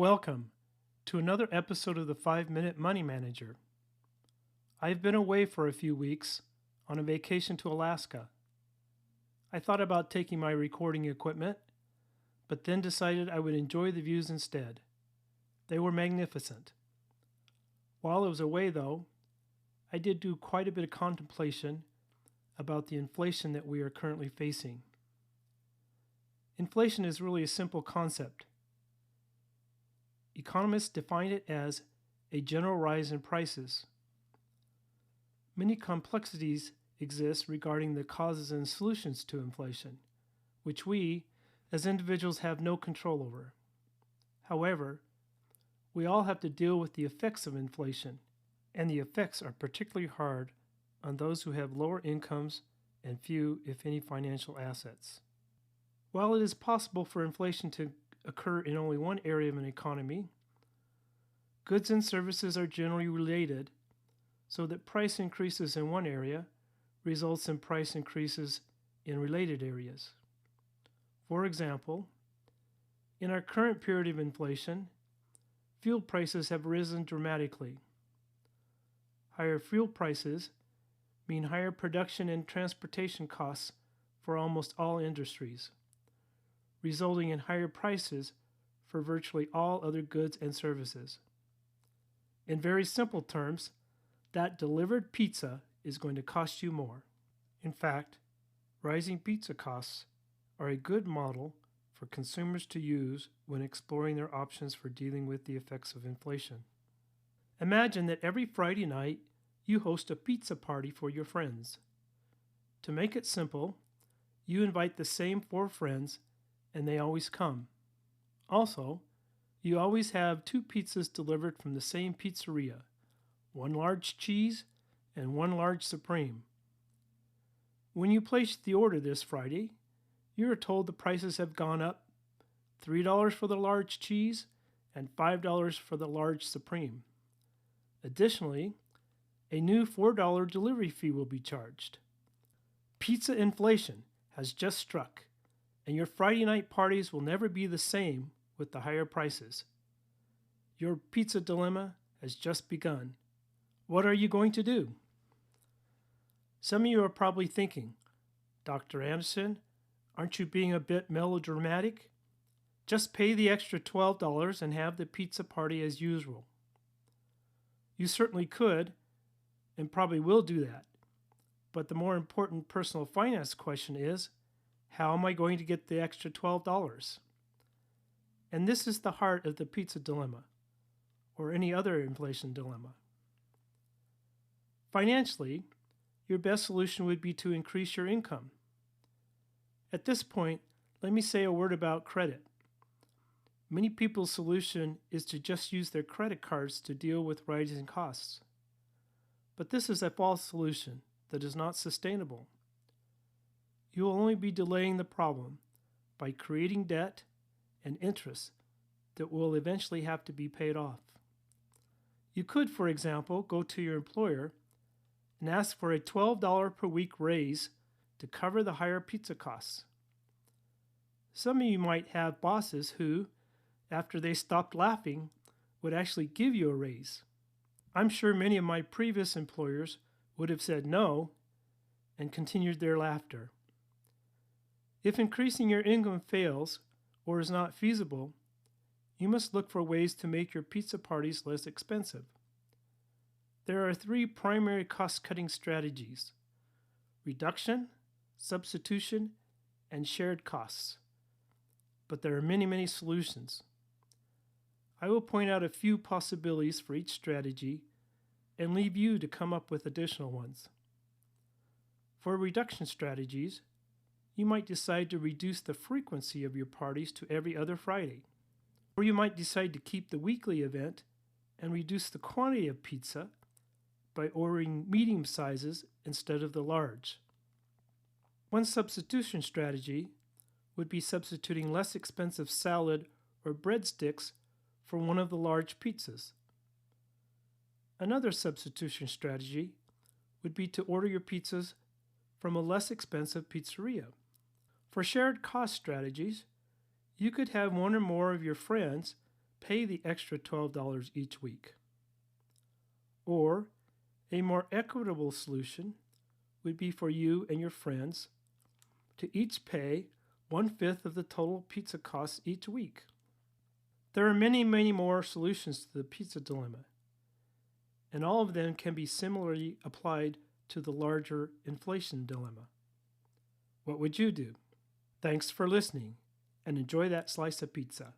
Welcome to another episode of the 5 Minute Money Manager. I've been away for a few weeks on a vacation to Alaska. I thought about taking my recording equipment, but then decided I would enjoy the views instead. They were magnificent. While I was away, though, I did do quite a bit of contemplation about the inflation that we are currently facing. Inflation is really a simple concept. Economists define it as a general rise in prices. Many complexities exist regarding the causes and solutions to inflation, which we, as individuals, have no control over. However, we all have to deal with the effects of inflation, and the effects are particularly hard on those who have lower incomes and few, if any, financial assets. While it is possible for inflation to occur in only one area of an economy, goods and services are generally related, so that price increases in one area results in price increases in related areas. For example, in our current period of inflation, fuel prices have risen dramatically. Higher fuel prices mean higher production and transportation costs for almost all industries, resulting in higher prices for virtually all other goods and services. In very simple terms, that delivered pizza is going to cost you more. In fact, rising pizza costs are a good model for consumers to use when exploring their options for dealing with the effects of inflation. Imagine that every Friday night you host a pizza party for your friends. To make it simple, you invite the same 4 friends and they always come. Also, you always have 2 pizzas delivered from the same pizzeria, 1 large cheese and 1 large supreme. When you place the order this Friday, you are told the prices have gone up $3 for the large cheese and $5 for the large supreme. Additionally, a new $4 delivery fee will be charged. Pizza inflation has just struck, and your Friday night parties will never be the same with the higher prices. Your pizza dilemma has just begun. What are you going to do? Some of you are probably thinking, Dr. Anderson, aren't you being a bit melodramatic? Just pay the extra $12 and have the pizza party as usual. You certainly could, and probably will do that. But the more important personal finance question is, how am I going to get the extra $12? And this is the heart of the pizza dilemma, or any other inflation dilemma. Financially, your best solution would be to increase your income. At this point, let me say a word about credit. Many people's solution is to just use their credit cards to deal with rising costs. But this is a false solution that is not sustainable. You will only be delaying the problem by creating debt and interest that will eventually have to be paid off. You could, for example, go to your employer and ask for a $12 per week raise to cover the higher pizza costs. Some of you might have bosses who, after they stopped laughing, would actually give you a raise. I'm sure many of my previous employers would have said no and continued their laughter. If increasing your income fails or is not feasible, you must look for ways to make your pizza parties less expensive. There are 3 primary cost-cutting strategies: reduction, substitution, and shared costs. But there are many, many solutions. I will point out a few possibilities for each strategy and leave you to come up with additional ones. For reduction strategies, you might decide to reduce the frequency of your parties to every other Friday. Or you might decide to keep the weekly event and reduce the quantity of pizza by ordering medium sizes instead of the large. One substitution strategy would be substituting less expensive salad or breadsticks for one of the large pizzas. Another substitution strategy would be to order your pizzas from a less expensive pizzeria. For shared cost strategies, you could have one or more of your friends pay the extra $12 each week. Or a more equitable solution would be for you and your friends to each pay 1/5 of the total pizza costs each week. There are many, many more solutions to the pizza dilemma, and all of them can be similarly applied to the larger inflation dilemma. What would you do? Thanks for listening, and enjoy that slice of pizza.